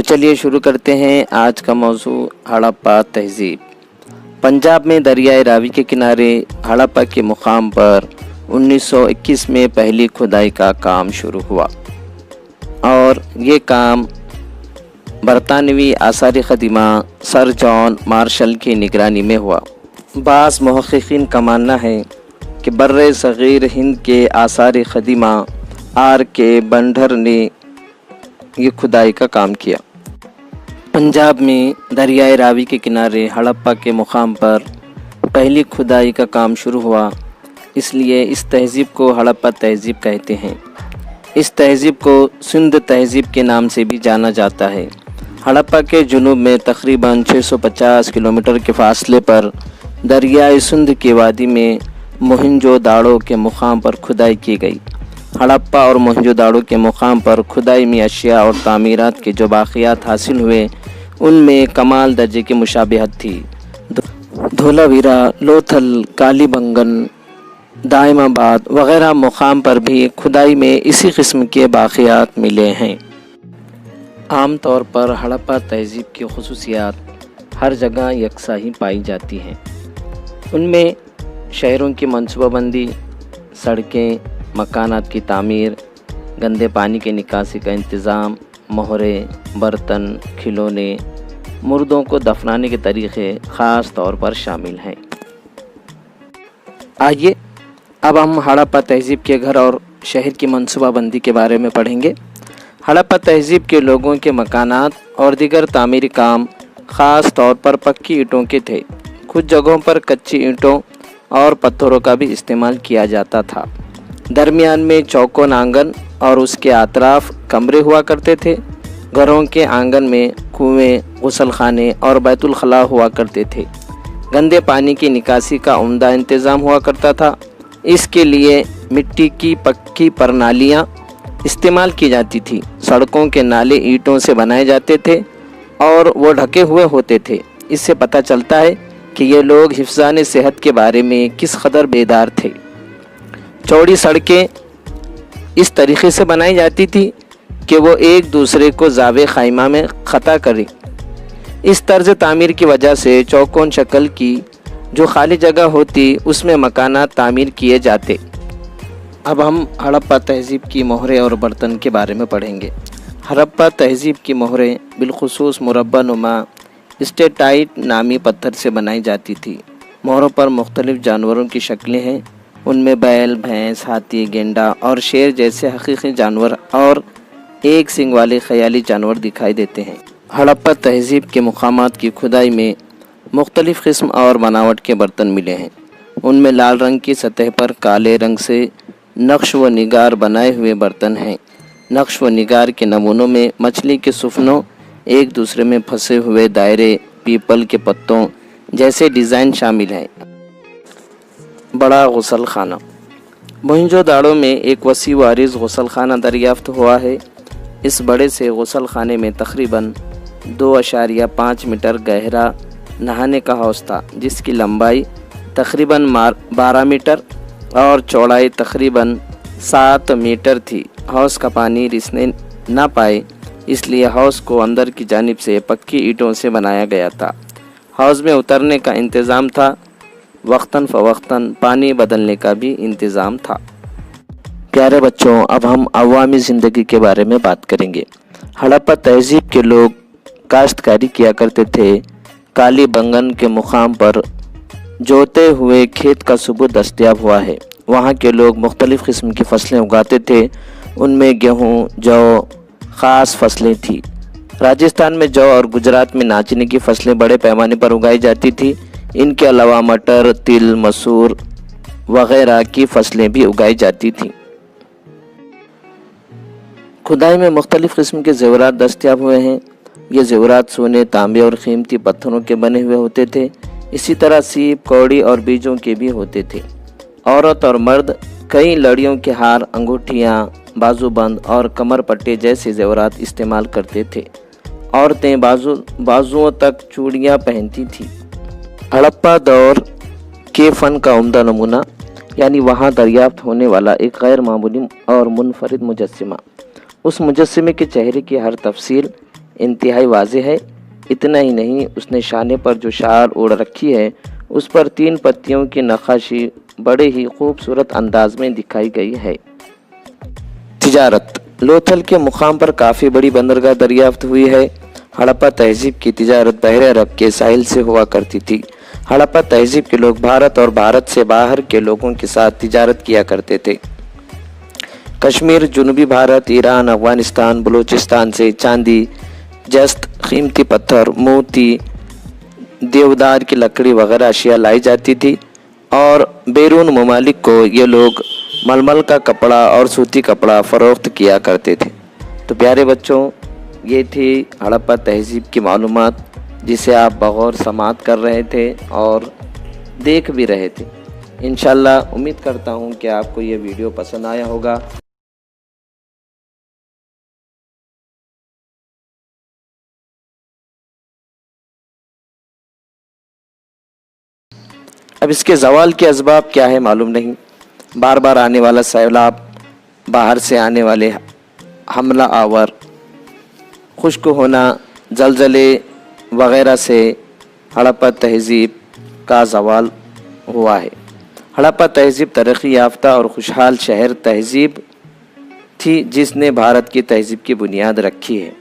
چلیے شروع کرتے ہیں آج کا موضوع ہڑپا تہذیب۔ پنجاب میں دریائے راوی کے کنارے ہڑپا کے مقام پر 1921 میں پہلی کھدائی کا کام شروع ہوا اور یہ کام برطانوی آثار قدیمہ سر جان مارشل کی نگرانی میں ہوا۔ بعض محققین کا ماننا ہے کہ بر صغیر ہند کے آثار قدیمہ آر کے بنڈھر نے یہ کھدائی کا کام کیا۔ پنجاب میں دریائے راوی کے کنارے ہڑپا کے مقام پر پہلی کھدائی کا کام شروع ہوا، اس لیے اس تہذیب کو ہڑپا تہذیب کہتے ہیں۔ اس تہذیب کو سندھ تہذیب کے نام سے بھی جانا جاتا ہے۔ ہڑپا کے جنوب میں تقریباً 650 کلومیٹر کے فاصلے پر دریائے سندھ کی وادی میں موہنجو داڑو کے مقام پر کھدائی کی گئی۔ ہڑپا اور موہنجو داڑو کے مقام پر کھدائی میں اشیاء اور تعمیرات کے جو باقیات حاصل ہوئے ان میں کمال درجے کی مشابہت تھی۔ دھولاویرا، لوتھل، کالی بنگن، دائم آباد وغیرہ مقام پر بھی کھدائی میں اسی قسم کے باقیات ملے ہیں۔ عام طور پر ہڑپا تہذیب کی خصوصیات ہر جگہ یکساں ہی پائی جاتی ہیں۔ ان میں شہروں کی منصوبہ بندی، سڑکیں، مکانات کی تعمیر، گندے پانی کے نکاسی کا انتظام، مہرے، برتن، کھلونے، مردوں کو دفنانے کے طریقے خاص طور پر شامل ہیں۔ آئیے اب ہم ہڑپا تہذیب کے گھر اور شہر کی منصوبہ بندی کے بارے میں پڑھیں گے۔ ہڑپا تہذیب کے لوگوں کے مکانات اور دیگر تعمیری کام خاص طور پر پکی اینٹوں کے تھے۔ کچھ جگہوں پر کچی اینٹوں اور پتھروں کا بھی استعمال کیا جاتا تھا۔ درمیان میں چوکون آنگن اور اس کے اطراف کمرے ہوا کرتے تھے۔ گھروں کے آنگن میں کنویں، غسل خانے اور بیت الخلاء ہوا کرتے تھے۔ گندے پانی کی نکاسی کا عمدہ انتظام ہوا کرتا تھا۔ اس کے لیے مٹی کی پکی پرنالیاں استعمال کی جاتی تھی۔ سڑکوں کے نالے اینٹوں سے بنائے جاتے تھے اور وہ ڈھکے ہوئے ہوتے تھے۔ اس سے پتہ چلتا ہے کہ یہ لوگ حفظان صحت کے بارے میں کس قدر بیدار تھے۔ چوڑی سڑکیں اس طریقے سے بنائی جاتی تھی کہ وہ ایک دوسرے کو زاویہ خیمہ میں خطا کرے۔ اس طرز تعمیر کی وجہ سے چوکون شکل کی جو خالی جگہ ہوتی اس میں مکانات تعمیر کیے جاتے۔ اب ہم ہڑپا تہذیب کی مہریں اور برتن کے بارے میں پڑھیں گے۔ ہڑپا تہذیب کی مہریں بالخصوص مربع نما اسٹیٹائٹ نامی پتھر سے بنائی جاتی تھی۔ مہروں پر مختلف جانوروں کی شکلیں ہیں۔ ان میں بیل، بھینس، ہاتھی، گینڈا اور شیر جیسے حقیقی جانور اور ایک سینگ والے خیالی جانور دکھائی دیتے ہیں۔ ہڑپا تہذیب کے مقامات کی کھدائی میں مختلف قسم اور بناوٹ کے برتن ملے ہیں۔ ان میں لال رنگ کی سطح پر کالے رنگ سے نقش و نگار بنائے ہوئے برتن ہیں۔ نقش و نگار کے نمونوں میں مچھلی کے سفنوں، ایک دوسرے میں پھنسے ہوئے دائرے، پیپل کے پتوں جیسے ڈیزائن شامل ہیں۔ بڑا غسل خانہ۔ موہنجو داڑو میں ایک وسیع و عریض غسل خانہ دریافت ہوا ہے۔ اس بڑے سے غسل خانے میں تقریباً 2.5 میٹر گہرا نہانے کا حوض تھا، جس کی لمبائی تقریباً 12 میٹر اور چوڑائی تقریباً 7 میٹر تھی۔ حوض کا پانی رسنے نہ پائے، اس لیے حوض کو اندر کی جانب سے پکی اینٹوں سے بنایا گیا تھا۔ حوض میں اترنے کا انتظام تھا۔ وقتاً فوقتاً پانی بدلنے کا بھی انتظام تھا۔ پیارے بچوں، اب ہم عوامی زندگی کے بارے میں بات کریں گے۔ ہڑپا تہذیب کے لوگ کاشتکاری کیا کرتے تھے۔ کالی بنگن کے مقام پر جوتے ہوئے کھیت کا ثبوت دستیاب ہوا ہے۔ وہاں کے لوگ مختلف قسم کی فصلیں اگاتے تھے۔ ان میں گیہوں، جو خاص فصلیں تھیں۔ راجستھان میں جو اور گجرات میں ناچنی کی فصلیں بڑے پیمانے پر اگائی جاتی تھی۔ ان کے علاوہ مٹر، تل، مسور وغیرہ کی فصلیں بھی اگائی جاتی تھیں۔ کھدائی میں مختلف قسم کے زیورات دستیاب ہوئے ہیں۔ یہ زیورات سونے، تانبے اور قیمتی پتھروں کے بنے ہوئے ہوتے تھے۔ اسی طرح سیپ، کوڑی اور بیجوں کے بھی ہوتے تھے۔ عورت اور مرد کئی لڑیوں کے ہار، انگوٹھیاں، بازو بند اور کمر پٹے جیسے زیورات استعمال کرتے تھے۔ عورتیں بازوؤں تک چوڑیاں پہنتی تھیں۔ ہڑپا دور کے فن کا عمدہ نمونہ یعنی وہاں دریافت ہونے والا ایک غیر معمولی اور منفرد مجسمہ۔ اس مجسمے کے چہرے کی ہر تفصیل انتہائی واضح ہے۔ اتنا ہی نہیں، اس نے شانے پر جو شال اوڑھ رکھی ہے اس پر 3 پتیوں کی نقاشی بڑے ہی خوبصورت انداز میں دکھائی گئی ہے۔ تجارت۔ لوتھل کے مقام پر کافی بڑی بندرگاہ دریافت ہوئی ہے۔ ہڑپا تہذیب کی تجارت بحر عرب کے ساحل سے ہوا کرتی تھی۔ ہڑپا تہذیب کے لوگ بھارت اور بھارت سے باہر کے لوگوں کے ساتھ تجارت کیا کرتے تھے۔ کشمیر، جنوبی بھارت، ایران، افغانستان، بلوچستان سے چاندی، جست، قیمتی پتھر، موتی، دیودار کی لکڑی وغیرہ اشیاء لائی جاتی تھی اور بیرون ممالک کو یہ لوگ ململ کا کپڑا اور سوتی کپڑا فروخت کیا کرتے تھے۔ تو پیارے بچوں، یہ تھی ہڑپا تہذیب کی معلومات جسے آپ بغور سماعت کر رہے تھے اور دیکھ بھی رہے تھے۔ انشاءاللہ امید کرتا ہوں کہ آپ کو یہ ویڈیو پسند آیا ہوگا۔ اب اس کے زوال کے اسباب کیا ہے معلوم نہیں۔ بار بار آنے والا سیلاب، باہر سے آنے والے حملہ آور، خشک ہونا، زلزلے وغیرہ سے ہڑپا تہذیب کا زوال ہوا ہے۔ ہڑپا تہذیب ترقی یافتہ اور خوشحال شہر تہذیب تھی جس نے بھارت کی تہذیب کی بنیاد رکھی ہے۔